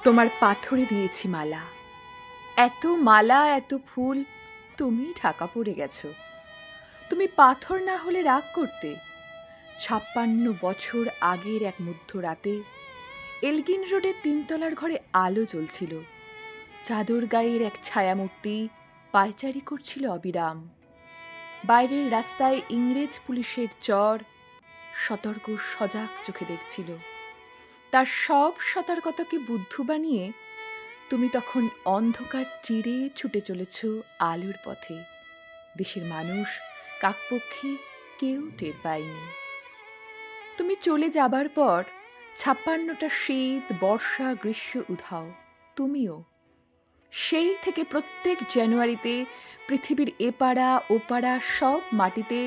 তোমার পাথরে দিয়েছি মালা, এত মালা এত ফুল, তুমি ঢাকা পড়ে গেছো। তুমি পাথর না হলে রাগ করতে। ৫৬ বছর আগের এক মধ্যরাতে এলগিন রোডের ৩ তলার ঘরে আলো জ্বলছিল। চাদর গায়ের এক ছায়ামূর্তি পায়চারি করছিল অবিরাম। বাইরের রাস্তায় ইংরেজ পুলিশের চর সতর্ক সজাগ চোখে দেখছিল। তার সব সতর্কতাকে বুদ্ধু বানিয়ে তুমি তখন অন্ধকার চিরে ছুটে চলেছ আলোর পথে। দেশের মানুষ, কাকপক্ষী কেউ টের পায়নি। তুমি চলে যাবার পর ৫৬টা শীত, বর্ষা, গ্রীষ্ম উধাও। তুমিও সেই থেকে প্রত্যেক জানুয়ারিতে পৃথিবীর এপাড়া ওপাড়া সব মাটিতে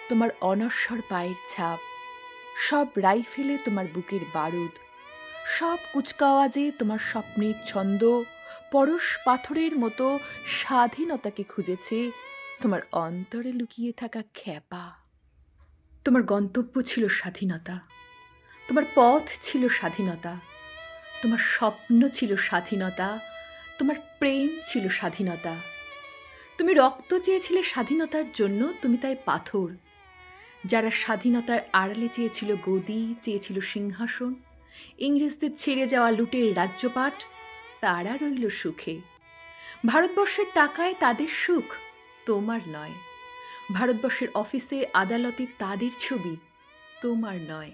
তোমার অনশ্বর পায়ের ছাপ, সব রাইফেলে তোমার বুকের বারুদ, সব কুচকাওয়াজে তোমার স্বপ্নের ছন্দ পরশ পাথরের মতো স্বাধীনতাকে খুঁজেছে তোমার অন্তরে লুকিয়ে থাকা খ্যাপা। তোমার গন্তব্য ছিল স্বাধীনতা, তোমার পথ ছিল স্বাধীনতা, তোমার স্বপ্ন ছিল স্বাধীনতা, তোমার প্রেম ছিল স্বাধীনতা। তুমি রক্ত চেয়েছিলে স্বাধীনতার জন্য, তুমি তাই পাথর। যারা স্বাধীনতার আড়ালে চেয়েছিল গদি, চেয়েছিল সিংহাসন, ইংরেজদের ছেড়ে যাওয়া লুটের রাজ্যপাট, তারা রইল সুখে। ভারতবর্ষের টাকায় তাদের সুখ, তোমার নয়। ভারতবর্ষের অফিসে আদালতে তাদের ছবি, তোমার নয়।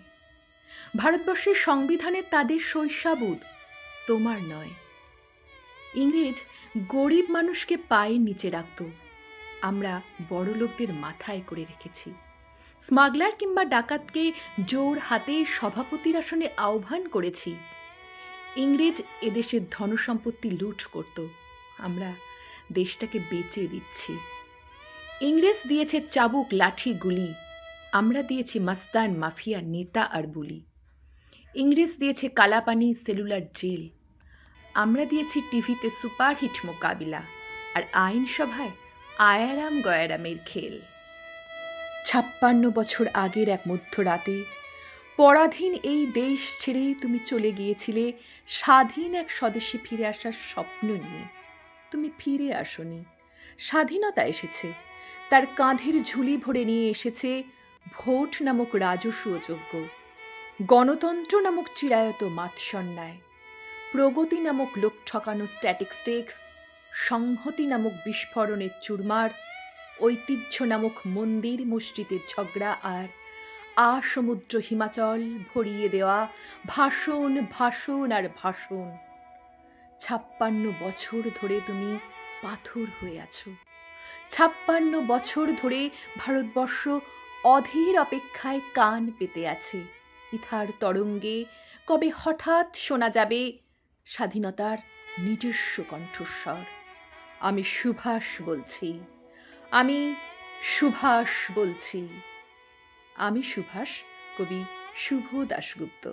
ভারতবর্ষের সংবিধানে তাদের শৈশাবুদ, তোমার নয়। ইংরেজ গরিব মানুষকে পায়ের নিচে রাখত, আমরা বড়লোকদের মাথায় করে রেখেছি। স্মাগলার কিংবা ডাকাতকে জোর হাতে সভাপতির আসনে আহ্বান করেছি। ইংরেজ এদেশের ধনসম্পত্তি লুট করত, আমরা দেশটাকে বেচে দিচ্ছি। ইংরেজ দিয়েছে চাবুক, লাঠি, গুলি, আমরা দিয়েছি মাস্তান, মাফিয়া, নেতা আর বুলি। ইংরেজ দিয়েছে কালাপানি, সেলুলার জেল, আমরা দিয়েছি টিভিতে সুপারহিট মোকাবিলা আর আইনসভায় আয়ারাম গয়ারামের খেল। ৫৬ বছর আগের এক মধ্যরাতে পরাধীন এই দেশ ছেড়ে তুমি চলে গিয়েছিলে স্বাধীন এক স্বদেশে ফিরে আসার স্বপ্ন নিয়ে। তুমি ফিরে আসনি, স্বাধীনতা এসেছে। তার কাঁধের ঝুলি ভরে নিয়ে এসেছে ভোট নামক রাজস্ব যজ্ঞ, গণতন্ত্র নামক চিরায়ত মাৎসন্যায়, প্রগতি নামক লোক ঠকানো স্ট্যাটিস্টিক্স, সংহতি নামক বিস্ফোরণের চুরমার, ঐতিহ্য নামক মন্দির মসজিদের ঝগড়া আর সমুদ্র হিমাচল ভরিয়ে দেওয়া ভাষণ, ভাষণ আর ভাষণ। ৫৬ বছর ধরে তুমি পাথর হয়ে আছো। ৫৬ বছর ধরে ভারতবর্ষ অধীর অপেক্ষায় কান পেতে আছে। ইথার তরঙ্গে কবে হঠাৎ শোনা যাবে স্বাধীনতার নিজস্ব কণ্ঠস্বর। আমি সুভাষ বলছি, আমি সুভাষ বলছি। আমি সুভাষ, কবি শুভ দাশগুপ্ত।